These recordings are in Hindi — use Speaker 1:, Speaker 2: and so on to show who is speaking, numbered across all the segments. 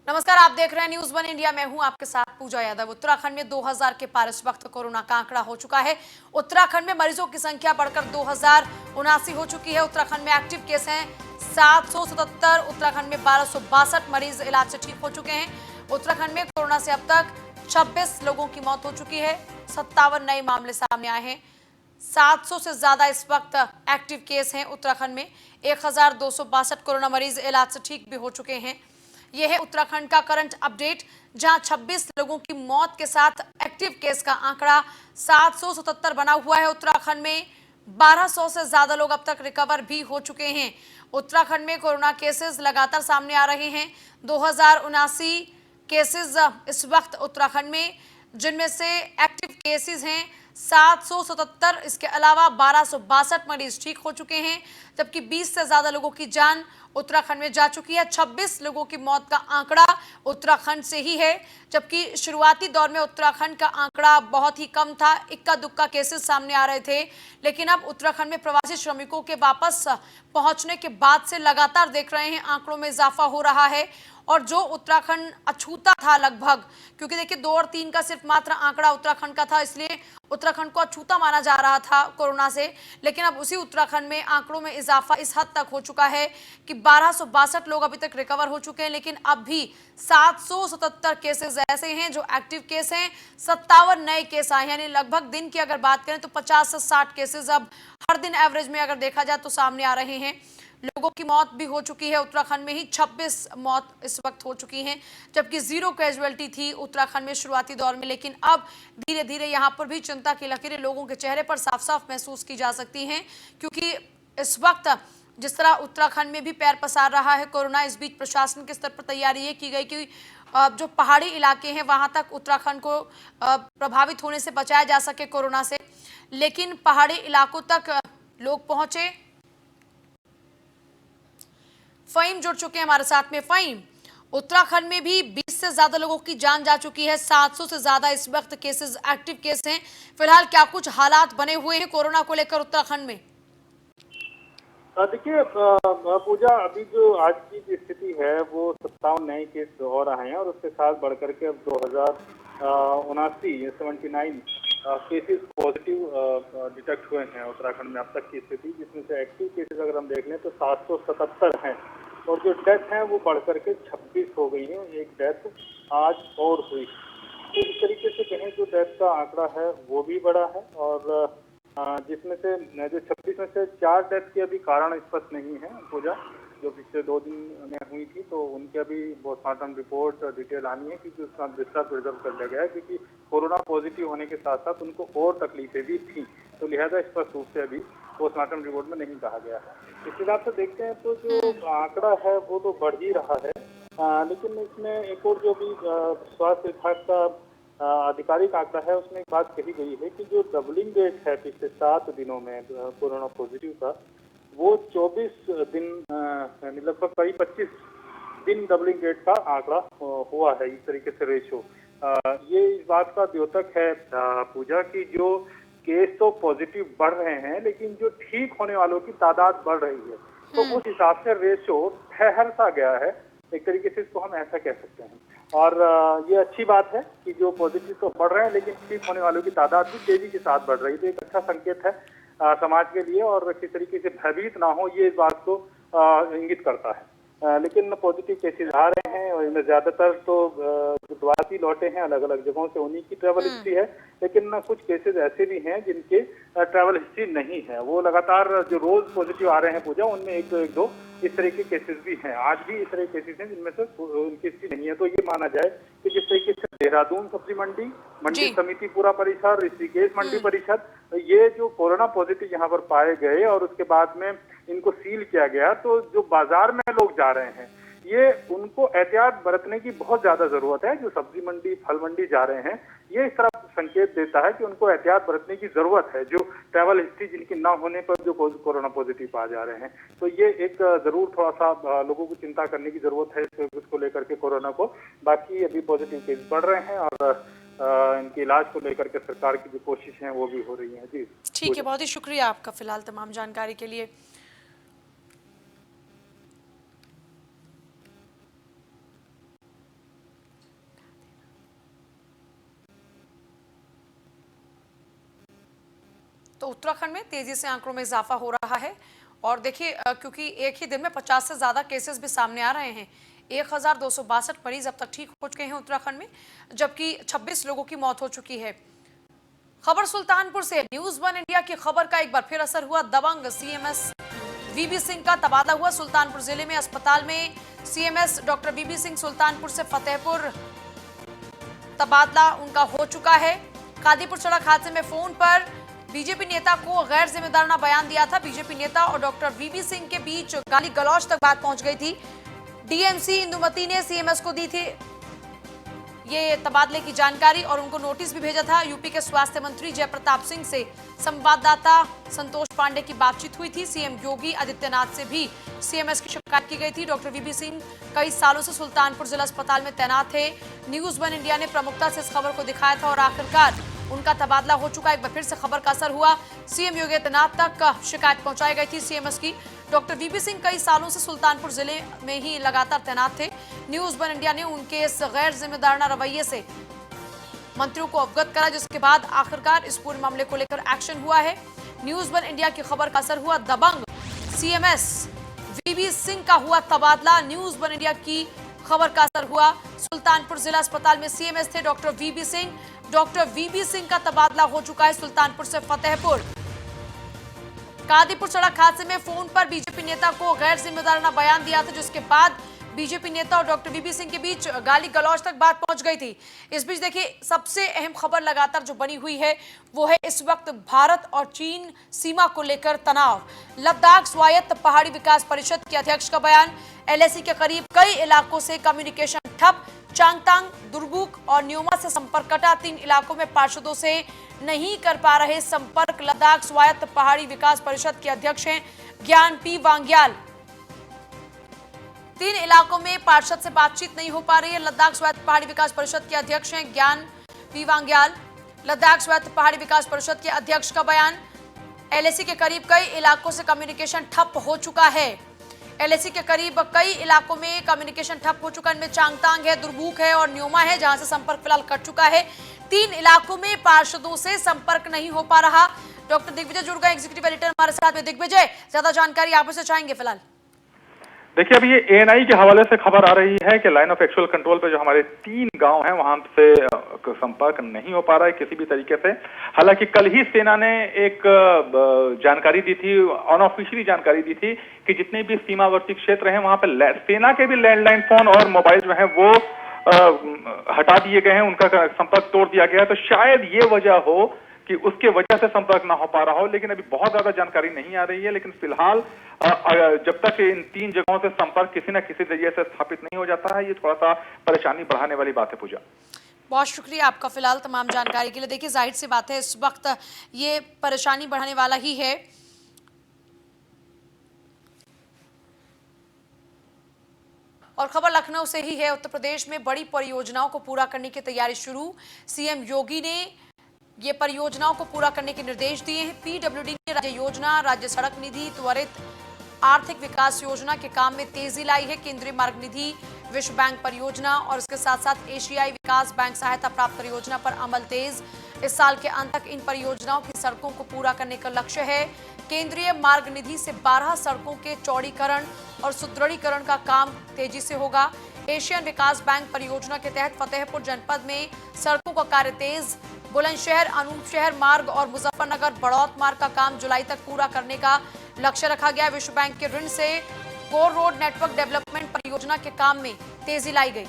Speaker 1: नमस्कार, आप देख रहे हैं न्यूज वन इंडिया। मैं हूं आपके साथ पूजा यादव। उत्तराखंड में 2000 के पार इस वक्त कोरोना का आंकड़ा हो चुका है। उत्तराखंड में मरीजों की संख्या बढ़कर 2079 हो चुकी है। उत्तराखंड में एक्टिव केस हैं 777। उत्तराखंड में 1262 मरीज इलाज से ठीक हो चुके हैं। उत्तराखंड में कोरोना से अब तक 26 लोगों की मौत हो चुकी है। 57 नए मामले सामने आए हैं। 700 से ज्यादा इस वक्त एक्टिव केस हैं उत्तराखंड में। 1262 कोरोना मरीज इलाज से ठीक भी हो चुके हैं। यह है उत्तराखंड का करंट अपडेट, जहां 26 लोगों की मौत के साथ एक्टिव केस का आंकड़ा 777 बना हुआ है। उत्तराखंड में 1200 से ज्यादा लोग अब तक रिकवर भी हो चुके हैं। उत्तराखंड में कोरोना केसेस लगातार सामने आ रहे हैं। 2079 केसेस इस वक्त उत्तराखंड में, जिनमें से एक्टिव केसेस हैं 777। इसके अलावा 1262 मरीज ठीक हो चुके हैं, जबकि 20 से ज्यादा लोगों की जान उत्तराखंड में जा चुकी है। 26 लोगों की मौत का आंकड़ा उत्तराखंड से ही है, जबकि शुरुआती दौर में उत्तराखंड का आंकड़ा बहुत ही कम था। इक्का दुक्का केसेस सामने आ रहे थे, लेकिन अब उत्तराखंड में प्रवासी श्रमिकों के वापस पहुंचने के बाद से लगातार देख रहे हैं आंकड़ों में इजाफा हो रहा है। और जो उत्तराखंड अछूता था लगभग, क्योंकि देखिए 2 और 3 का सिर्फ मात्र आंकड़ा उत्तराखंड का था, इसलिए उत्तराखंड को अछूता माना जा रहा था कोरोना से, लेकिन अब उसी उत्तराखंड में आंकड़ों में इजाफा इस हद तक हो चुका है कि 1262 लोग अभी तक रिकवर हो चुके हैं, लेकिन अब भी 777 केसेस ऐसे हैं जो एक्टिव केस हैं। 57 नए केस आए, यानी लगभग दिन की अगर बात करें तो 50 से 60 केसेस अब हर दिन एवरेज में अगर देखा जाए तो सामने आ रहे हैं। लोगों की मौत भी हो चुकी है। उत्तराखंड में ही 26 मौत इस वक्त हो चुकी हैं, जबकि 0 कैजुअलिटी थी उत्तराखंड में शुरुआती दौर में। लेकिन अब धीरे धीरे यहां पर भी चिंता की लकीरें लोगों के चेहरे पर साफ साफ महसूस की जा सकती हैं, क्योंकि इस वक्त जिस तरह उत्तराखंड में भी पैर पसार रहा है कोरोना, इस बीच प्रशासन के स्तर पर तैयारी ये की गई कि जो पहाड़ी इलाके हैं वहां तक उत्तराखंड को प्रभावित होने से बचाया जा सके कोरोना से। लेकिन पहाड़ी इलाकों तक लोग पहुंचे। फहीम जुड़ चुके हैं हमारे साथ में। फहीम, उत्तराखंड में भी 20 से ज्यादा लोगों की जान जा चुकी है। 700 से ज्यादा इस वक्त केसेस एक्टिव केस हैं। फिलहाल क्या कुछ हालात बने हुए हैं कोरोना को लेकर उत्तराखंड में?
Speaker 2: देखिए पूजा, अभी जो आज की जो स्थिति है वो 57 नए केस हो रहे हैं और उसके साथ बढ़कर के अब 2079 केसेस पॉजिटिव डिटेक्ट हुए हैं उत्तराखंड में अब तक की स्थिति, जिसमें से एक्टिव केसेस अगर हम देख लें तो 777 हैं और जो डेथ है वो बढ़कर के 26 हो गई है। एक डेथ आज और हुई, तो इस तरीके से कहें जो डेथ का आंकड़ा है वो भी बड़ा है। और जिसमें से जो 26 में से 4 डेथ के अभी कारण स्पष्ट नहीं है पूजा, जो पिछले 2 दिन में हुई थी, तो उनके अभी पोस्टमार्टम रिपोर्ट डिटेल आनी है, क्योंकि उसका बिस्तर प्रिजर्व कर लिया गया है, क्योंकि कोरोना पॉजिटिव होने के साथ साथ उनको और तकलीफें भी थी, तो लिहाजा स्पष्ट रूप से अभी पोस्टमार्टम रिपोर्ट में नहीं कहा गया है। इस हिसाब से देखते हैं तो जो आंकड़ा है वो तो बढ़ ही रहा है, लेकिन इसमें एक और जो भी स्वास्थ्य विभाग का आधिकारिक आंकड़ा है उसमें एक बात कही गई है कि जो डबलिंग रेट है पिछले 7 दिनों में कोरोना पॉजिटिव का, वो 24 दिन यानी लगभग करीब 25 दिन डबलिंग रेट का आंकड़ा हुआ है। इस तरीके से रेशो ये इस बात का द्योतक है पूजा की जो केस तो पॉजिटिव बढ़ रहे हैं, लेकिन जो ठीक होने वालों की तादाद बढ़ रही है, तो उस हिसाब से रेशो ठहर सा गया है, एक तरीके से इसको हम ऐसा कह सकते हैं। और ये अच्छी बात है कि जो पॉजिटिव तो बढ़ रहे हैं, लेकिन ठीक होने वालों की तादाद भी तेजी के साथ बढ़ रही है, तो एक अच्छा संकेत है समाज के लिए, और किसी तरीके से भयभीत ना हो ये इस बात को इंगित करता है। लेकिन पॉजिटिव केसेस आ रहे हैं और इनमें ज्यादातर तो जो प्रवासी लौटे हैं अलग अलग जगहों से, उन्हीं की ट्रैवल हिस्ट्री है, लेकिन कुछ केसेस ऐसे भी हैं जिनके ट्रैवल हिस्ट्री नहीं है। वो लगातार जो रोज पॉजिटिव आ रहे हैं पूजा, उनमें एक दो इस तरह के केसेस भी हैं। आज भी इस तरह के केसेस हैं जिनमें से उनकी हिस्ट्री नहीं है। तो ये माना जाए कि जिस तरीके से देहरादून सब्जी मंडी समिति पूरा परिसर, ऋषिकेश मंडी परिषद, ये जो कोरोना पॉजिटिव यहाँ पर पाए गए और उसके बाद में इनको सील किया गया, तो जो बाजार में लोग जा रहे हैं ये उनको एहतियात बरतने की बहुत ज्यादा जरूरत है। जो सब्जी मंडी फल मंडी जा रहे हैं, ये इस तरह संकेत देता है कि उनको एहतियात बरतने की जरूरत है, जो ट्रैवल हिस्ट्री जिनकी ना होने पर जो कोरोना पॉजिटिव आ जा रहे हैं। तो ये एक जरूर थोड़ा सा लोगों को चिंता करने की जरूरत है इसको लेकर के कोरोना को। बाकी अभी पॉजिटिव केस बढ़ रहे हैं और इनके इलाज को लेकर के सरकार की जो कोशिश है वो भी हो रही है। जी
Speaker 1: ठीक है, बहुत ही शुक्रिया आपका फिलहाल तमाम जानकारी के लिए। तो उत्तराखंड में तेजी से आंकड़ों में इजाफा हो रहा है और देखिए क्योंकि एक ही दिन में 50 से ज्यादा केसेस भी सामने आ रहे हैं। 1262 मरीज अब तक ठीक हो चुके हैं उत्तराखंड में, जबकि 26 लोगों की मौत हो चुकी है। खबर सुल्तानपुर से, न्यूज वन इंडिया की खबर का एक बार फिर असर हुआ। दबंग सीएमएस वीबी सिंह का तबादला हुआ। सुल्तानपुर जिले में अस्पताल में सीएमएस डॉक्टर वीबी सिंह सुल्तानपुर से फतेहपुर तबादला उनका हो चुका है। कादीपुर सड़क हादसे में फोन पर बीजेपी नेता को गैर जिम्मेदाराना बयान दिया था। बीजेपी नेता और डॉक्टर वीबी सिंह के बीच गाली गलौज तक बात पहुंच गई थी। डीएमसी इंदुमती ने सीएमएस को दी थी ये तबादले की जानकारी और उनको नोटिस भी भेजा था। यूपी के स्वास्थ्य मंत्री जयप्रताप सिंह से संवाददाता संतोष पांडे की बातचीत हुई थी। सीएम योगी आदित्यनाथ से भी सीएमएस की शिकायत की गई थी। डॉक्टर वीबी सिंह कई सालों से सुल्तानपुर जिला अस्पताल में तैनात थे। न्यूज वन इंडिया ने प्रमुखता से इस खबर को दिखाया था और आखिरकार उनका तबादला हो चुका। एक बार फिर से खबर का असर हुआ। सीएम योगी आदित्यनाथ तक शिकायत पहुंचाई गई थी सीएमएस की। डॉक्टर वीबी सिंह कई सालों से सुल्तानपुर जिले में ही लगातार तैनात थे। न्यूज वन इंडिया ने उनके इस गैर जिम्मेदाराना रवैये से मंत्रियों को अवगत करा, जिसके बाद आखिरकार इस पूरे मामले को लेकर एक्शन हुआ है। न्यूज वन इंडिया की खबर का असर हुआ। दबंग सीएमएस वीबी सिंह का हुआ तबादला। न्यूज वन इंडिया की खबर का असर हुआ। सुल्तानपुर जिला अस्पताल में सीएमएस थे डॉक्टर वीबी सिंह। डॉक्टर वीबी सिंह का तबादला हो चुका है सुल्तानपुर से फतेहपुर। कादीपुर सड़क हादसे में फोन पर बीजेपी नेता को गैर जिम्मेदाराना बयान दिया था, जिसके बाद बीजेपी नेता और डॉक्टर वीबी सिंह के बीच गाली गलौज तक बात पहुंच गई थी। इस बीच देखिए सबसे अहम खबर लगातार जो बनी हुई है वो है इस वक्त भारत और चीन सीमा को लेकर तनाव। लद्दाख स्वायत्त पहाड़ी विकास परिषद के अध्यक्ष का बयान। एलएसी के करीब कई इलाकों से कम्युनिकेशन ठप। चांगतांग, दुर्बुक और न्योमा से संपर्क कटा। 3 इलाकों में पार्षदों से नहीं कर पा रहे संपर्क। लद्दाख स्वायत्त पहाड़ी विकास परिषद के अध्यक्ष हैं ज्ञान पी वांग्याल। 3 इलाकों में पार्षद से बातचीत नहीं हो पा रही है। लद्दाख स्वायत्त पहाड़ी विकास परिषद के अध्यक्ष हैं ज्ञान पी वांग्याल। लद्दाख स्वायत्त पहाड़ी विकास परिषद के अध्यक्ष का बयान। एलएसी के करीब कई इलाकों से कम्युनिकेशन ठप हो चुका है। एलएसी के करीब कई इलाकों में कम्युनिकेशन ठप हो चुका है। इनमें चांगतांग है, दुर्बुक है और न्योमा है, जहां से संपर्क फिलहाल कट चुका है। 3 इलाकों में पार्षदों से संपर्क नहीं हो पा रहा। डॉक्टर दिग्विजय जुड़ गए, एग्जीक्यूटिव एडिटर हमारे साथ में। दिग्विजय, ज्यादा जानकारी आप से चाहेंगे फिलहाल?
Speaker 3: देखिए, अभी ये एएनआई के हवाले से खबर आ रही है कि लाइन ऑफ एक्चुअल कंट्रोल पे जो हमारे 3 गांव हैं वहां से संपर्क नहीं हो पा रहा है किसी भी तरीके से। हालांकि कल ही सेना ने एक जानकारी दी थी, अनऑफिशियली जानकारी दी थी कि जितने भी सीमावर्ती क्षेत्र हैं वहां पे सेना के भी लैंडलाइन फोन और मोबाइल जो है वो हटा दिए गए हैं, उनका संपर्क तोड़ दिया गया है। तो शायद ये वजह हो कि उसके वजह से संपर्क ना हो पा रहा हो, लेकिन अभी बहुत ज्यादा जानकारी नहीं आ रही है। लेकिन फिलहाल जब तक इन 3 जगहों से संपर्क किसी न किसी जरिए से स्थापित नहीं हो जाता है, ये थोड़ा सा परेशानी बढ़ाने वाली बात है। पूजा,
Speaker 1: बहुत शुक्रिया आपका फिलहाल तमाम जानकारी के लिए। देखिए जाहिर सी बात है इस वक्त ये परेशानी बढ़ाने वाला ही है। और खबर लखनऊ से ही है। उत्तर प्रदेश में बड़ी परियोजनाओं को पूरा करने की तैयारी शुरू। सीएम योगी ने ये परियोजनाओं को पूरा करने के निर्देश दिए हैं। पीडब्ल्यूडी ने राज्य योजना, राज्य सड़क निधि, त्वरित आर्थिक विकास योजना के काम में तेजी लाई है। केंद्रीय मार्ग निधि, विश्व बैंक परियोजना और इसके साथ साथ एशियाई विकास बैंक सहायता प्राप्त परियोजना पर अमल तेज। इस साल के अंत तक इन परियोजनाओं की सड़कों को पूरा करने का लक्ष्य है। केंद्रीय मार्ग निधि से 12 सड़कों के चौड़ीकरण और सुदृढ़ीकरण का काम तेजी से होगा। एशियन विकास बैंक परियोजना के तहत फतेहपुर जनपद में सड़कों का कार्य तेज। बुलंदशहर, अनूपशहर मार्ग और मुजफ्फरनगर बड़ौत मार्ग का काम जुलाई तक पूरा करने का लक्ष्य रखा गया। विश्व बैंक के ऋण से कोर रोड नेटवर्क डेवलपमेंट परियोजना के काम में तेजी लाई गई।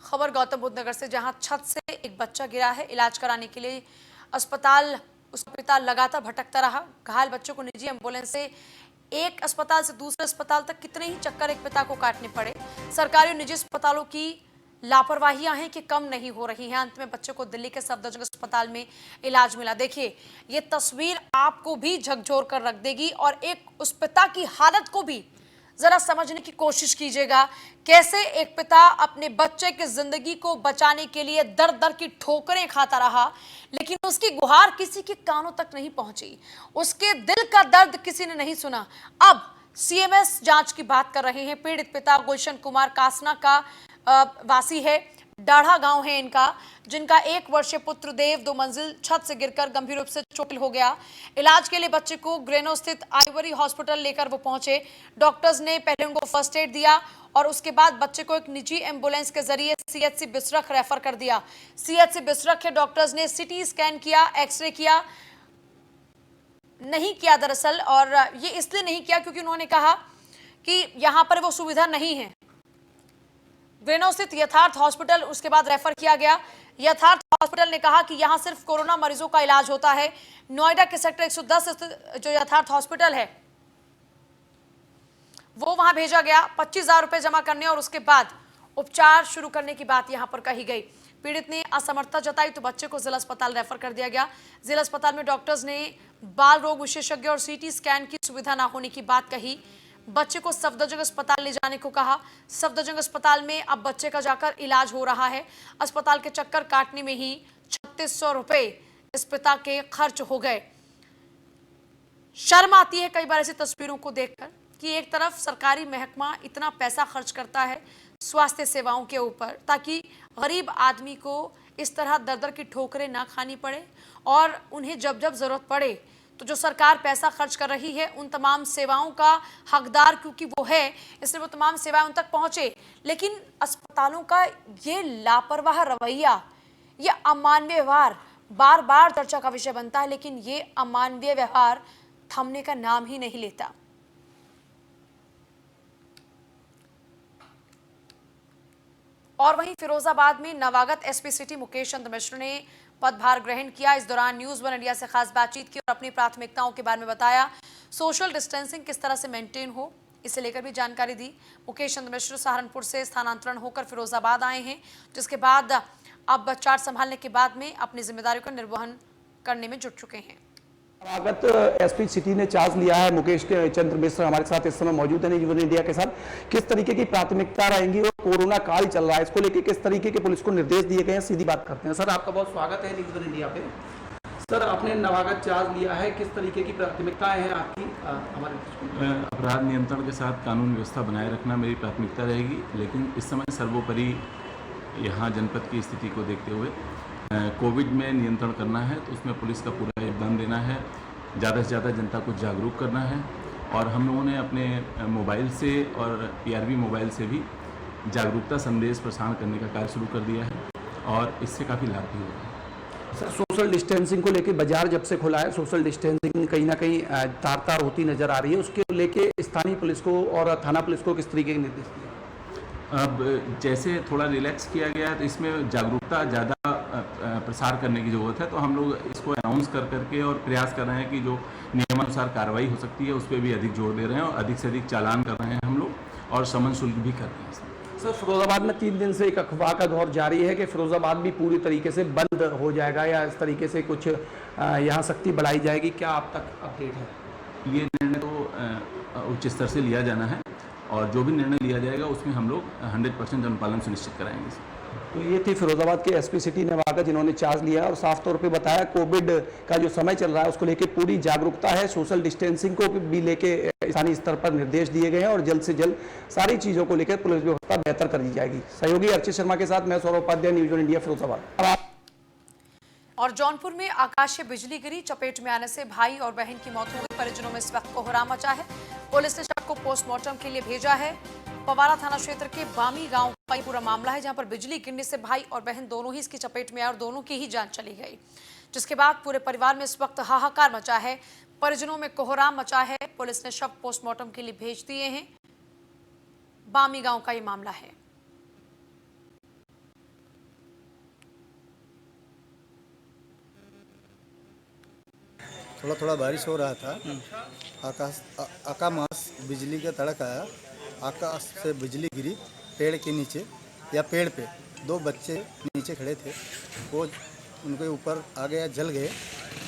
Speaker 1: खबर गौतम बुद्ध नगर से, जहां छत से एक बच्चा गिरा है। इलाज कराने के लिए अस्पताल उसका पिता लगातार भटकता रहा। घायल बच्चों को निजी एम्बुलेंस से एक अस्पताल से दूसरे अस्पताल तक कितने ही चक्कर एक पिता को काटने पड़े। सरकारी और निजी अस्पतालों की लापरवाहियां हैं कि कम नहीं हो रही हैं। अंत में बच्चे को दिल्ली के सफदरजंग अस्पताल में इलाज मिला। देखिए ये तस्वीर आपको भी झकझोर कर रख देगी और एक उस पिता की हालत को भी जरा समझने की कोशिश कीजिएगा कैसे एक पिता अपने बच्चे की जिंदगी को बचाने के लिए दर दर की ठोकरें खाता रहा, लेकिन उसकी गुहार किसी के कानों तक नहीं पहुंची, उसके दिल का दर्द किसी ने नहीं सुना। अब सीएमएस जांच की बात कर रहे हैं। पीड़ित पिता गुलशन कुमार कासना का वासी है, डाढ़ा गांव है इनका, जिनका 1 वर्षीय पुत्र देव 2 मंजिल छत से गिरकर गंभीर रूप से चोटिल हो गया। इलाज के लिए बच्चे को ग्रेनो स्थित आइवरी हॉस्पिटल लेकर वो पहुंचे। डॉक्टर्स ने पहले उनको फर्स्ट एड दिया और उसके बाद बच्चे को एक निजी एम्बुलेंस के जरिए सीएचसी बिसरख रेफर कर दिया। सीएचसी बिसरख के डॉक्टर्स ने सिटी स्कैन किया, एक्सरे किया, नहीं किया दरअसल, और ये इसलिए नहीं किया क्योंकि उन्होंने कहा कि यहां पर वो सुविधा नहीं है। ग्रेनो स्थित यथार्थ हॉस्पिटल उसके बाद रेफर किया गया। यथार्थ हॉस्पिटल ने कहा कि यहां सिर्फ कोरोना मरीजों का इलाज होता है। नोएडा के सेक्टर 110 स्थित जो यथार्थ हॉस्पिटल है वो वहां भेजा गया 25,000 रुपए जमा करने और उसके बाद उपचार शुरू करने की बात यहां पर कही गई। पीड़ित ने असमर्थता जताई तो बच्चे को जिला अस्पताल रेफर कर दिया गया। जिला अस्पताल में डॉक्टर्स ने बाल रोग विशेषज्ञ और सीटी स्कैन की सुविधा न होने की बात कही। बच्चे को सफदरजंग अस्पताल ले जाने को कहा। सफदरजंग अस्पताल में अब बच्चे का जाकर इलाज हो रहा है। अस्पताल के चक्कर काटने में ही 3600 रुपए इस पिता के खर्च हो गए। शर्म आती है कई बार ऐसी तस्वीरों को देखकर कि एक तरफ सरकारी महकमा इतना पैसा खर्च करता है स्वास्थ्य सेवाओं के ऊपर ताकि गरीब आदमी को इस तरह दर दर की ठोकरें ना खानी पड़े, और उन्हें जब जब जरूरत पड़े तो जो सरकार पैसा खर्च कर रही है उन तमाम सेवाओं का हकदार क्योंकि वो है, इसलिए वो तमाम सेवाएं उन तक पहुंचे। लेकिन अस्पतालों का ये लापरवाह रवैया, ये अमानवीय व्यवहार बार बार चर्चा का विषय बनता है, लेकिन ये अमानवीय व्यवहार थमने का नाम ही नहीं लेता। और वहीं फिरोजाबाद में नवागत एसपी सिटी मुकेश चंद्र मिश्र ने पदभार ग्रहण किया। इस दौरान न्यूज़ 1 इंडिया से खास बातचीत की और अपनी प्राथमिकताओं के बारे में बताया। सोशल डिस्टेंसिंग किस तरह से मेंटेन हो इसे लेकर भी जानकारी दी। मुकेश चंद्र मिश्र सहारनपुर से स्थानांतरण होकर फिरोजाबाद आए हैं, जिसके बाद अब चार्ज संभालने के बाद में अपनी जिम्मेदारियों का निर्वहन करने में जुट चुके हैं।
Speaker 4: नवागत एसपी सिटी ने चार्ज लिया है। मुकेश चंद्र मिश्र हमारे साथ इस समय मौजूद है न्यूज़ 1 इंडिया के साथ। किस तरीके की प्राथमिकता रहेंगी और कोरोना काल चल रहा है, इसको लेकर किस तरीके के पुलिस को निर्देश दिए गए हैं, सीधी बात करते हैं। सर, आपका बहुत स्वागत है न्यूज़ 1 इंडिया पे। सर, आपने नवागत चार्ज लिया है, किस तरीके की प्राथमिकताएं हैं आपकी? हमारे
Speaker 5: अपराध नियंत्रण के साथ कानून व्यवस्था बनाए रखना मेरी प्राथमिकता रहेगी, लेकिन इस समय सर्वोपरि यहाँ जनपद की स्थिति को देखते हुए कोविड में नियंत्रण करना है, तो उसमें पुलिस का पूरा योगदान देना है, ज़्यादा से ज़्यादा जनता को जागरूक करना है। और हम लोगों ने अपने मोबाइल से और पीआरबी मोबाइल से भी जागरूकता संदेश प्रसारण करने का कार्य शुरू कर दिया है और इससे काफ़ी लाभ भी होगा।
Speaker 4: सर, सोशल डिस्टेंसिंग को लेकर बाजार जब से खुला है, सोशल डिस्टेंसिंग कहीं ना कहीं तार तार होती नजर आ रही है, उसके लेके स्थानीय पुलिस को और थाना पुलिस को किस तरीके के निर्देश दिए?
Speaker 5: अब जैसे थोड़ा रिलैक्स किया गया है तो इसमें जागरूकता ज़्यादा प्रसार करने की ज़रूरत है, तो हम लोग इसको अनाउंस कर करके और प्रयास कर रहे हैं कि जो नियमानुसार कार्रवाई हो सकती है उस पर भी अधिक जोर दे रहे हैं और अधिक से अधिक चालान कर रहे हैं हम लोग और समन शुल्क भी कर रहे हैं।
Speaker 4: सर, फिरोजाबाद में 3 दिन से एक अफवाह का दौर जारी है कि फिरोजाबाद भी पूरी तरीके से बंद हो जाएगा या इस तरीके से कुछ यहाँ सख्ती बढ़ाई जाएगी, क्या आप तक अपडेट है?
Speaker 5: ये निर्णय तो उच्च स्तर से लिया जाना है और जो भी निर्णय लिया जाएगा उसमें हम लोग 100% अनुपालन सुनिश्चित कराएंगे।
Speaker 4: तो ये थी फिरोजाबाद के एसपी सिटी नवागत जिन्होंने चार्ज लिया और साफ तौर पे बताया कोविड का जो समय चल रहा है उसको लेके पूरी जागरूकता है, सोशल डिस्टेंसिंग को भी लेके स्थानीय स्तर पर निर्देश दिए गए हैं और जल्द से जल्द सारी चीज़ों को लेकर पुलिस व्यवस्था बेहतर कर दी जाएगी। सहयोगी अर्चित शर्मा के साथ मैं सौरभ उपाध्याय, न्यूज़ 1 इंडिया, फिरोजाबाद।
Speaker 1: और जौनपुर में आकाशीय बिजली गिरी, चपेट में आने से भाई और बहन की मौत हो गई। परिजनों में इस वक्त कोहराम मचा है। पुलिस ने शव को पोस्टमार्टम के लिए भेजा है। पवारा थाना क्षेत्र के बामी गांव का ये पूरा मामला है, जहां पर बिजली गिरने से भाई और बहन दोनों ही इसकी चपेट में आए और दोनों की ही जान चली गई, जिसके बाद पूरे परिवार में इस वक्त हाहाकार मचा है। परिजनों में कोहराम मचा है। पुलिस ने शव पोस्टमार्टम के लिए भेज दिए हैं। बामी गांव का ये मामला है।
Speaker 6: थोड़ा थोड़ा बारिश हो रहा था। आकाश बिजली का तड़क आया, आकाश से बिजली गिरी पेड़ के नीचे या पेड़ पे 2 बच्चे नीचे खड़े थे, वो उनके ऊपर आ गया, जल गए।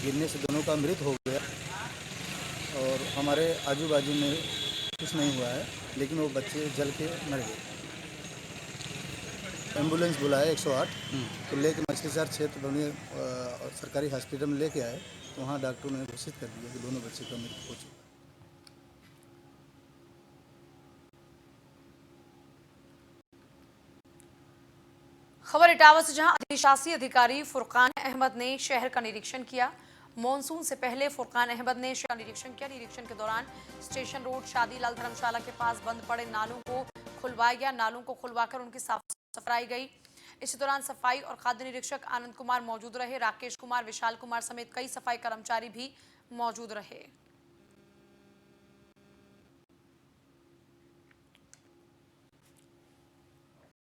Speaker 6: गिरने से दोनों का मृत हो गया और हमारे आजू बाजू में कुछ नहीं हुआ है, लेकिन वो बच्चे जल के मर गए। एम्बुलेंस बुलाया 108, तो लेके मछली शहर क्षेत्र में सरकारी हॉस्पिटल में लेके आए, तो वहाँ डॉक्टरों ने घोषित कर दिया कि दोनों बच्चे का मृत्यु हो चुका है।
Speaker 1: खबर इटावा से, जहां अधिशासी अधिकारी फुरकान अहमद ने शहर का निरीक्षण किया। मॉनसून से पहले फुरकान अहमद ने शहर का निरीक्षण किया। निरीक्षण के दौरान स्टेशन रोड, शादीलाल धर्मशाला के पास बंद पड़े नालों को खुलवाया गया। नालों को खुलवाकर उनकी साफ सफाई गई। इसी दौरान सफाई और खाद्य निरीक्षक आनंद कुमार मौजूद रहे। राकेश कुमार, विशाल कुमार समेत कई सफाई कर्मचारी भी मौजूद रहे।